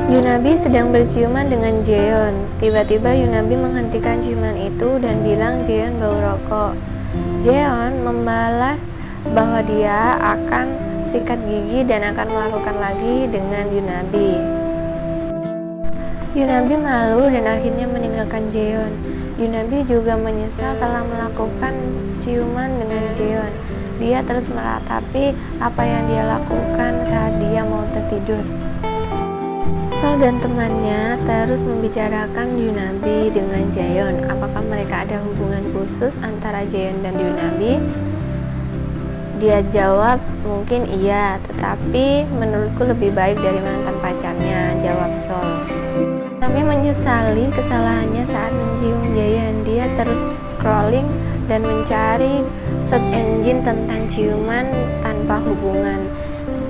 Yunabi sedang berciuman dengan Jeon. Tiba-tiba Yunabi menghentikan ciuman itu dan bilang Jeon bau rokok. Jeon membalas bahwa dia akan sikat gigi dan akan melakukan lagi dengan Yunabi. Yunabi malu dan akhirnya meninggalkan Jeon. Yunabi juga menyesal telah melakukan ciuman dengan Jeon. Dia terus meratapi apa yang dia lakukan saat dia mau tertidur. Sol dan temannya terus membicarakan Yunabi dengan Jeon. Apakah mereka ada hubungan khusus antara Jeon dan Yunabi? Dia jawab, mungkin iya, tetapi menurutku lebih baik dari mantan pacarnya, jawab Sol. Yunabi menyesali kesalahannya saat mencium Jeon. Dia terus scrolling dan mencari search engine tentang ciuman tanpa hubungan.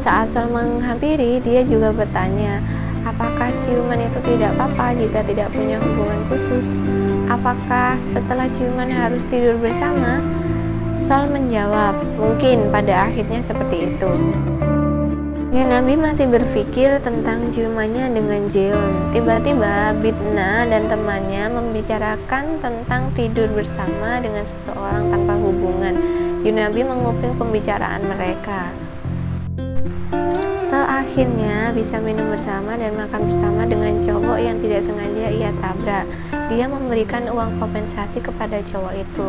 Saat Sol menghampiri, dia juga bertanya, apakah ciuman itu tidak apa-apa jika tidak punya hubungan khusus? Apakah setelah ciuman harus tidur bersama? Sol menjawab, mungkin pada akhirnya seperti itu. Yunabi masih berpikir tentang ciumannya dengan Jeon. Tiba-tiba Bitna dan temannya membicarakan tentang tidur bersama dengan seseorang tanpa hubungan. Yunabi menguping pembicaraan mereka. Sol akhirnya bisa minum bersama dan makan bersama dengan cowok yang tidak sengaja ia tabrak. Dia memberikan uang kompensasi kepada cowok itu,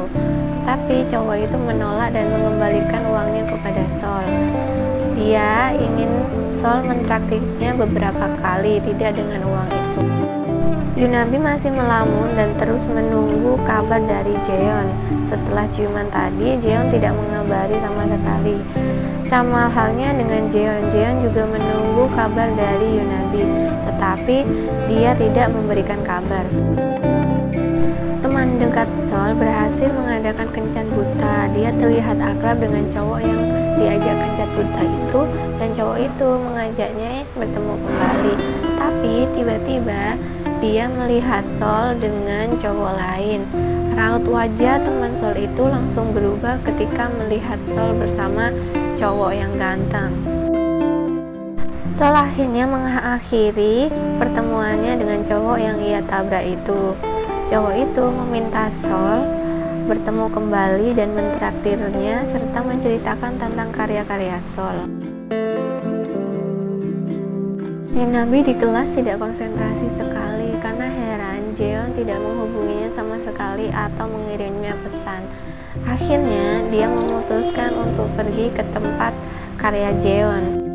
tetapi cowok itu menolak dan mengembalikan uangnya kepada Sol. Dia ingin Sol mentraktirnya beberapa kali, tidak dengan uang itu. Yunabi masih melamun dan terus menunggu kabar dari Jeon. Setelah ciuman tadi, Jeon tidak mengabari sama sekali. Sama halnya dengan Jeon, Jeon juga menunggu kabar dari Yunabi, tetapi dia tidak memberikan kabar. Teman dekat Sol berhasil mengadakan kencan buta. Dia terlihat akrab dengan cowok yang diajak kencan buta itu, dan cowok itu mengajaknya bertemu kembali. Tapi tiba-tiba dia melihat Sol dengan cowok lain. Raut wajah teman Sol itu langsung berubah ketika melihat Sol bersama cowok yang ganteng. Sol akhirnya mengakhiri pertemuannya dengan cowok yang ia tabrak itu. Cowok itu meminta Sol bertemu kembali dan mentraktirnya serta menceritakan tentang karya-karya Sol. Yunabi di kelas tidak konsentrasi sekali karena heran Jeon tidak menghubunginya sama sekali atau mengirimnya pesan. Akhirnya dia memutuskan untuk pergi ke tempat karya Jeon.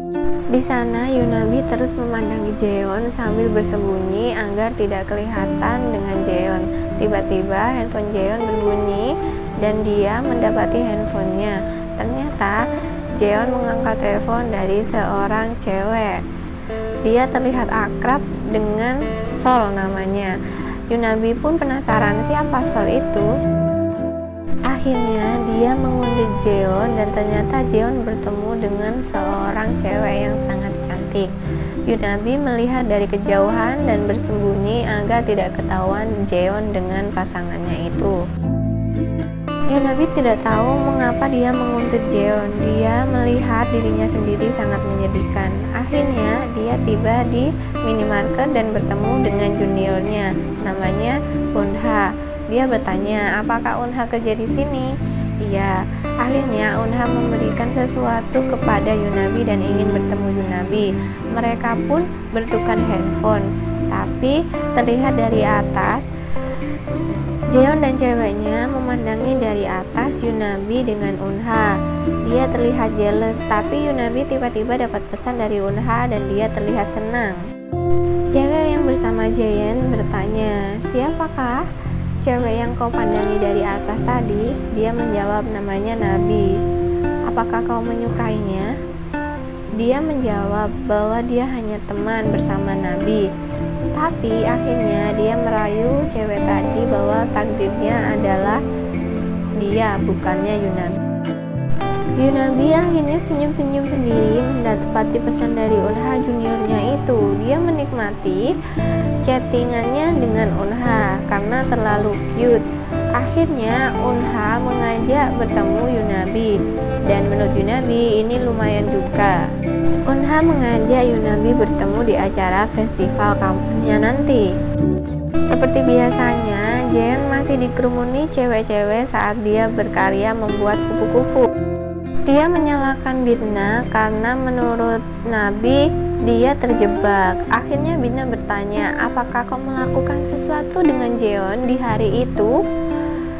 Di sana Yunabi terus memandangi Jeon sambil bersembunyi agar tidak kelihatan dengan Jeon. Tiba-tiba handphone Jeon berbunyi dan dia mendapati handphonenya. Ternyata Jeon mengangkat telepon dari seorang cewek. Dia terlihat akrab dengan Sol namanya. Yunabi pun penasaran siapa Sol itu. Akhirnya dia menguntit Jeon dan ternyata Jeon bertemu dengan seorang cewek yang sangat cantik. Yunabi melihat dari kejauhan dan bersembunyi agar tidak ketahuan Jeon dengan pasangannya itu. Yunabi tidak tahu mengapa dia menguntit Jeon. Dia melihat dirinya sendiri sangat menyedihkan. Akhirnya dia tiba di minimarket dan bertemu dengan juniornya, namanya Unha. Dia bertanya, apakah Unha kerja di sini? Iya. Akhirnya Unha memberikan sesuatu kepada Yunabi dan ingin bertemu Yunabi. Mereka pun bertukar handphone. Tapi terlihat dari atas Jeon dan ceweknya memandangi dari atas Yunabi dengan Unha. Dia terlihat jealous, tapi Yunabi tiba-tiba dapat pesan dari Unha dan dia terlihat senang. Cewek yang bersama Jeon bertanya, siapakah cewek yang kau pandangi dari atas tadi? Dia menjawab, namanya Nabi. Apakah kau menyukainya? Dia menjawab bahwa dia hanya teman bersama Nabi. Tapi akhirnya dia merayu cewek tadi bahwa takdirnya adalah dia, bukannya Yunabi. Yunabi akhirnya senyum-senyum sendiri mendapati pesan dari Unha juniornya itu. Dia menikmati chattingannya dengan Unha karena terlalu cute. Akhirnya Unha mengajak bertemu Yunabi, dan menurut Yunabi ini lumayan juga. Unha mengajak Yunabi bertemu di acara festival kampusnya nanti. Seperti biasanya, Jaeon masih dikerumuni cewek-cewek saat dia berkarya membuat kupu-kupu. Dia menyalahkan Bitna karena menurut Nabi dia terjebak. Akhirnya Bitna bertanya, apakah kau melakukan sesuatu dengan Jaeon di hari itu?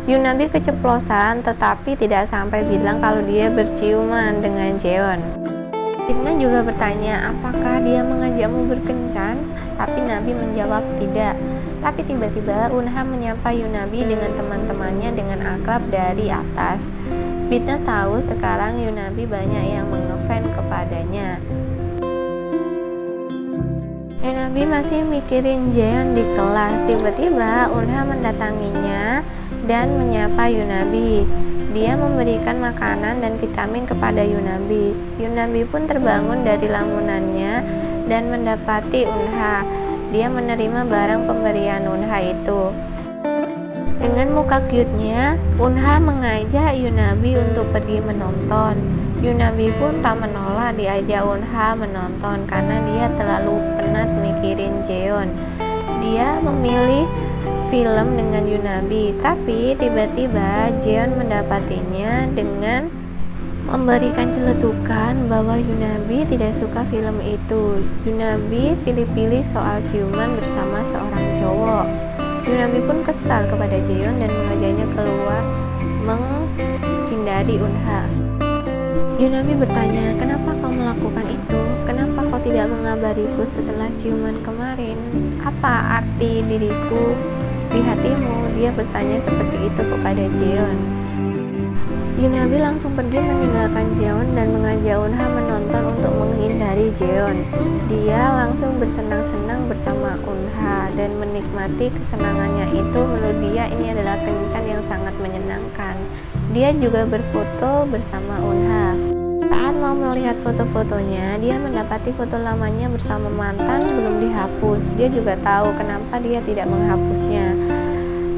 Yunabi keceplosan tetapi tidak sampai bilang kalau dia berciuman dengan Jaeon. Bitna juga bertanya, apakah dia mengajakmu berkencan? Tapi Nabi menjawab tidak. Tapi tiba-tiba Unha menyapa Yunabi dengan teman-temannya dengan akrab dari atas. Bitna tahu sekarang Yunabi banyak yang mengefans kepadanya. Yunabi masih mikirin Jaeon di kelas. Tiba-tiba Unha mendatanginya dan menyapa Yunabi. Dia memberikan makanan dan vitamin kepada Yunabi. Yunabi pun terbangun dari lamunannya dan mendapati Unha. Dia menerima barang pemberian Unha itu. Dengan muka cute-nya, Unha mengajak Yunabi untuk pergi menonton. Yunabi pun tak menolak diajak Unha menonton karena dia terlalu penat mikirin Jaeon. Dia memilih film dengan Yunabi, tapi tiba-tiba Jaeon mendapatinya dengan memberikan celetukan bahwa Yunabi tidak suka film itu. Yunabi pilih-pilih soal ciuman bersama seorang cowok. Yunabi pun kesal kepada Jaeon dan mengajaknya keluar menghindari Unha. Yunabi bertanya, kenapa kau melakukan itu? Kenapa kau tidak mengabariku setelah ciuman kemarin? Apa arti diriku di hatimu? Dia bertanya seperti itu kepada Jaeon. Yunabi langsung pergi meninggalkan Jaeon dan mengajak Unha menonton untuk menghindari Jaeon. Dia langsung bersenang-senang bersama Unha dan menikmati kesenangannya itu. Menurut dia ini adalah kencan yang sangat menyenangkan. Dia juga berfoto bersama Unha. Saat mau melihat foto-fotonya, dia mendapati foto lamanya bersama mantan belum dihapus. Dia juga tahu kenapa dia tidak menghapusnya.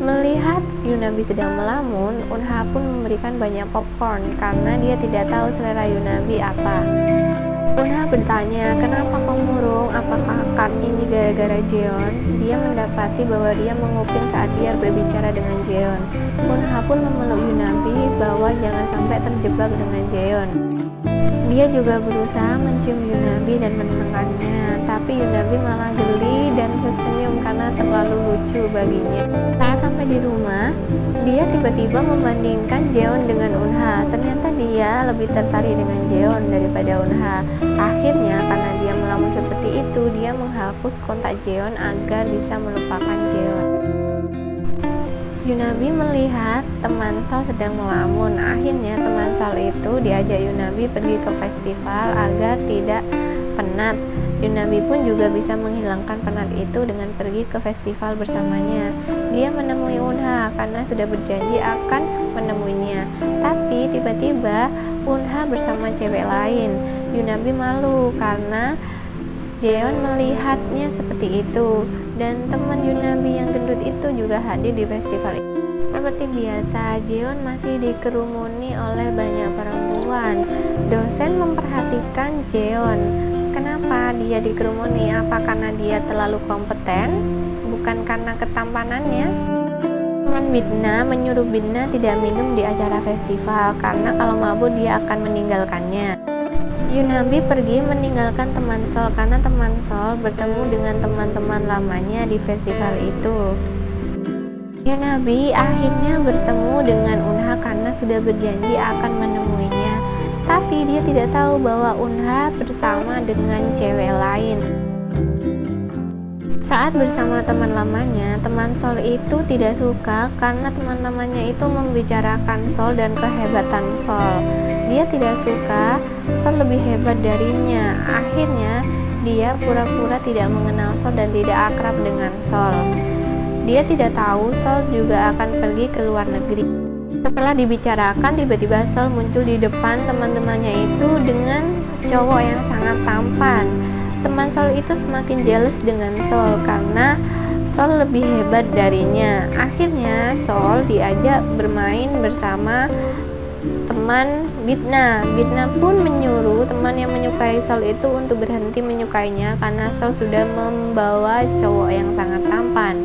Melihat Yunabi sedang melamun, Unha pun memberikan banyak popcorn karena dia tidak tahu selera Yunabi apa. Unha bertanya, kenapa kau murung? Apakah karena ini gara-gara Jaeon? Dia mendapati bahwa dia menguping saat dia berbicara dengan Jaeon. Unha pun memeluk Yunabi bahwa jangan sampai terjebak dengan Jaeon. Dia juga berusaha mencium Yunabi dan menenangkannya, tapi Yunabi malah geli dan tersenyum karena terlalu lucu baginya. Saat sampai di rumah, dia tiba-tiba membandingkan Jaeon dengan Unha. Ternyata dia lebih tertarik dengan Jaeon daripada Unha. Akhirnya karena dia melamun seperti itu, dia menghapus kontak Jaeon agar bisa melupakan Jaeon. Yunabi melihat teman Sol sedang melamun. Akhirnya teman Sol itu diajak Yunabi pergi ke festival agar tidak penat. Yunabi pun juga bisa menghilangkan penat itu dengan pergi ke festival bersamanya. Dia menemui Unha karena sudah berjanji akan menemuinya. Tapi tiba-tiba Unha bersama cewek lain. Yunabi malu karena Jaeon melihatnya seperti itu, dan teman Yunabi yang gendut itu juga hadir di festival itu. Seperti biasa, Jaeon masih dikerumuni oleh banyak perempuan. Dosen memperhatikan Jaeon. Kenapa dia dikerumuni? Apa karena dia terlalu kompeten? Bukan karena ketampanannya? Teman Bitna menyuruh Bitna tidak minum di acara festival karena kalau mabuk dia akan meninggalkannya. Yunabi pergi meninggalkan teman Sol karena teman Sol bertemu dengan teman-teman lamanya di festival itu. Yunabi akhirnya bertemu dengan Unha karena sudah berjanji akan menemuinya. Tapi dia tidak tahu bahwa Unha bersama dengan cewek lain. Saat bersama teman lamanya, teman Sol itu tidak suka karena teman lamanya itu membicarakan Sol dan kehebatan Sol. Dia tidak suka Sol lebih hebat darinya. Akhirnya dia pura-pura tidak mengenal Sol dan tidak akrab dengan Sol. Dia tidak tahu Sol juga akan pergi ke luar negeri. Setelah dibicarakan, tiba-tiba Sol muncul di depan teman-temannya itu dengan cowok yang sangat tampan. Teman Sol itu semakin jealous dengan Sol karena Sol lebih hebat darinya. Akhirnya Sol diajak bermain bersama teman Bitna. Bitna pun menyuruh teman yang menyukai Sol itu untuk berhenti menyukainya karena Sol sudah membawa cowok yang sangat tampan.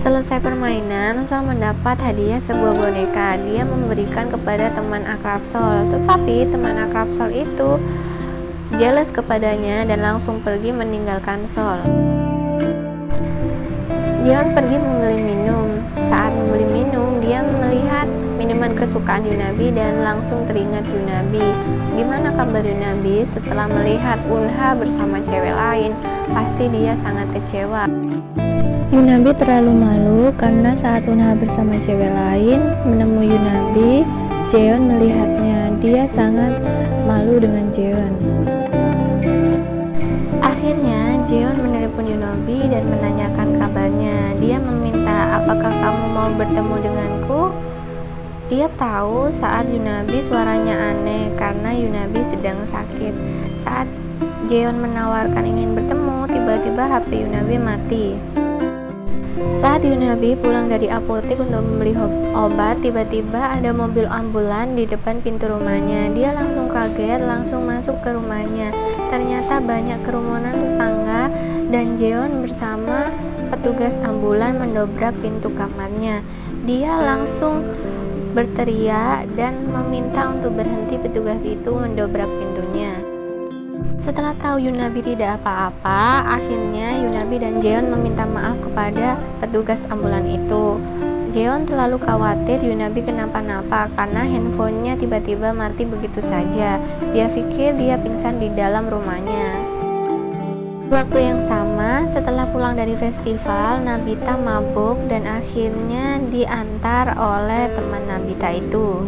Selesai permainan, Sol mendapat hadiah sebuah boneka. Dia memberikan kepada teman akrab Sol, tetapi teman akrab Sol itu jealous kepadanya dan langsung pergi meninggalkan Sol. Jeon pergi membeli minum. Saat membeli minum, dia melihat minuman kesukaan Yunabi dan langsung teringat Yunabi. Gimana kabar Yunabi? Setelah melihat Unha bersama cewek lain, pasti dia sangat kecewa. Yunabi terlalu malu karena saat Unha bersama cewek lain menemui Yunabi, Jeon melihatnya. Dia sangat malu dengan Jeon. Akhirnya Jeon menelepon Yunabi dan menanyakan kabarnya. Dia meminta, apakah kamu mau bertemu denganku? Dia tahu saat Yunabi suaranya aneh karena Yunabi sedang sakit. Saat Jeon menawarkan ingin bertemu, tiba-tiba HP Yunabi mati. Saat Yunabi pulang dari apotek untuk membeli obat, tiba-tiba ada mobil ambulan di depan pintu rumahnya. Dia langsung kaget, langsung masuk ke rumahnya. Ternyata banyak kerumunan tetangga dan Jeon bersama petugas ambulan mendobrak pintu kamarnya. Dia langsung berteriak dan meminta untuk berhenti petugas itu mendobrak pintunya. Setelah tahu Yunabi tidak apa-apa, akhirnya Yunabi dan Jeon meminta maaf kepada petugas ambulan itu. Jeon terlalu khawatir Yunabi kenapa-napa karena handphonenya tiba-tiba mati begitu saja. Dia pikir dia pingsan di dalam rumahnya. Waktu yang sama, setelah pulang dari festival, Nabita mabuk dan akhirnya diantar oleh teman Nabita itu.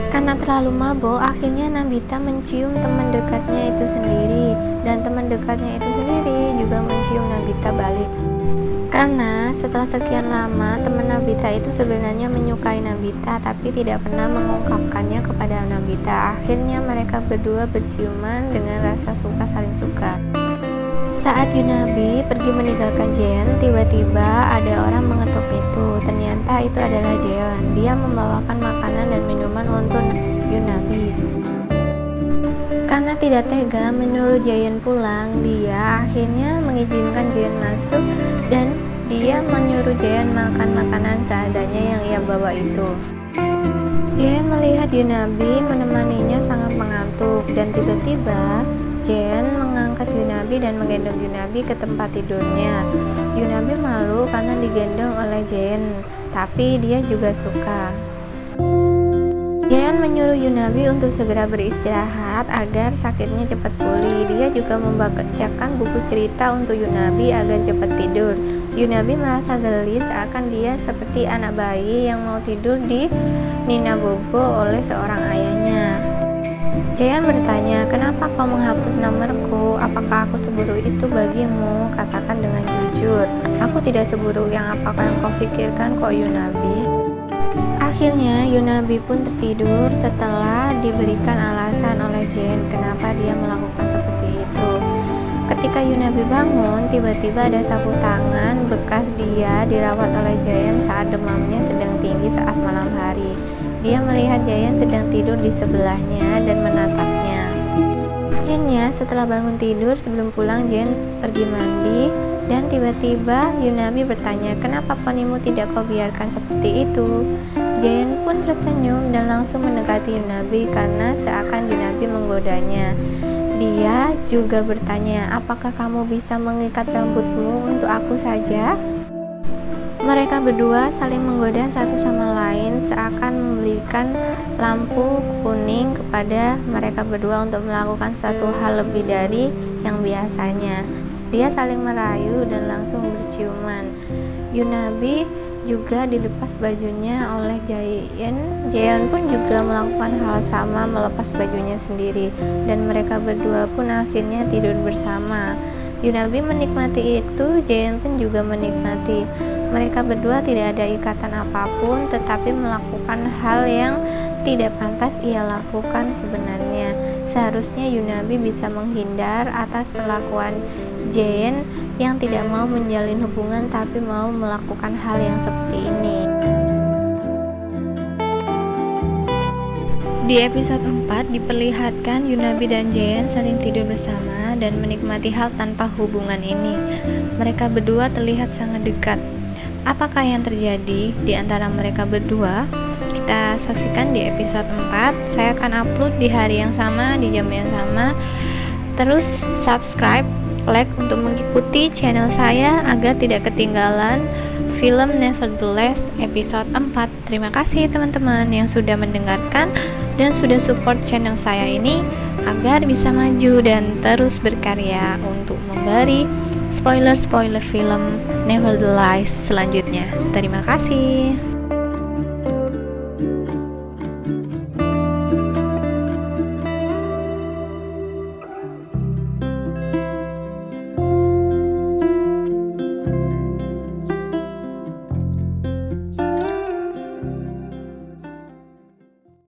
Karena terlalu mabuk, akhirnya Nabita mencium teman dekatnya itu sendiri, dan teman dekatnya itu sendiri juga mencium Nabita balik. Karena setelah sekian lama, teman Nabita itu sebenarnya menyukai Nabita, tapi tidak pernah mengungkapkannya kepada Nabita. Akhirnya mereka berdua berciuman dengan rasa suka saling suka. Saat Yunabi pergi meninggalkan Jeon, tiba-tiba ada orang mengetuk pintu. Ternyata itu adalah Jeon. Dia membawakan makanan dan minuman untuk Yunabi. Karena tidak tega menyuruh Jeon pulang, dia akhirnya mengizinkan Jeon masuk dan dia menyuruh Jeon makan makanan seadanya yang ia bawa itu. Jeon melihat Yunabi menemaninya sangat mengantuk dan tiba-tiba Jeon mengangkat Yunabi dan menggendong Yunabi ke tempat tidurnya. Yunabi malu karena digendong oleh Jeon, tapi dia juga suka. Jeon menyuruh Yunabi untuk segera beristirahat agar sakitnya cepat pulih. Dia juga membacakan buku cerita untuk Yunabi agar cepat tidur. Yunabi merasa geli seakan dia seperti anak bayi yang mau tidur di Nina Bobo oleh seorang ayahnya. Jeon bertanya, kenapa kau menghapus nomorku? Apakah aku seburuk itu bagimu? Katakan dengan jujur. Aku tidak seburuk yang apa yang kau pikirkan kok Yunabi. Akhirnya Yunabi pun tertidur setelah diberikan alasan oleh Jeon kenapa dia melakukan seperti itu. Ketika Yunabi bangun, tiba-tiba ada sapu tangan bekas dia dirawat oleh Jeon saat demamnya sedang tinggi saat malam hari. Dia melihat Jeon sedang tidur di sebelahnya dan menatapnya. Akhirnya setelah bangun tidur sebelum pulang, Jeon pergi mandi dan tiba-tiba Yunabi bertanya, kenapa ponimu tidak kau biarkan seperti itu? Jeon pun tersenyum dan langsung mendekati Yunabi karena seakan Yunabi menggodanya. Dia juga bertanya, apakah kamu bisa mengikat rambutmu untuk aku saja? Mereka berdua saling menggoda satu sama lain seakan memberikan lampu kuning kepada mereka berdua untuk melakukan suatu hal lebih dari yang biasanya. Dia saling merayu dan langsung berciuman. Yunabi juga dilepas bajunya oleh Jeon. Jeon pun juga melakukan hal sama, melepas bajunya sendiri, dan mereka berdua pun akhirnya tidur bersama. Yunabi menikmati itu, Jeon pun juga menikmati. Mereka berdua tidak ada ikatan apapun, tetapi melakukan hal yang tidak pantas ia lakukan sebenarnya. Seharusnya Yunabi bisa menghindar atas perlakuan Jane yang tidak mau menjalin hubungan tapi mau melakukan hal yang seperti ini. Di episode 4 diperlihatkan Yunabi dan Jane sering tidur bersama dan menikmati hal tanpa hubungan ini. Mereka berdua terlihat sangat dekat. Apakah yang terjadi di antara mereka berdua? Kita saksikan di episode 4. Saya akan upload di hari yang sama, di jam yang sama. Terus subscribe, like untuk mengikuti channel saya agar tidak ketinggalan film Nevertheless episode 4. Terima kasih teman-teman yang sudah mendengarkan dan sudah support channel saya ini agar bisa maju dan terus berkarya untuk memberi spoiler film Nevertheless selanjutnya. Terima kasih.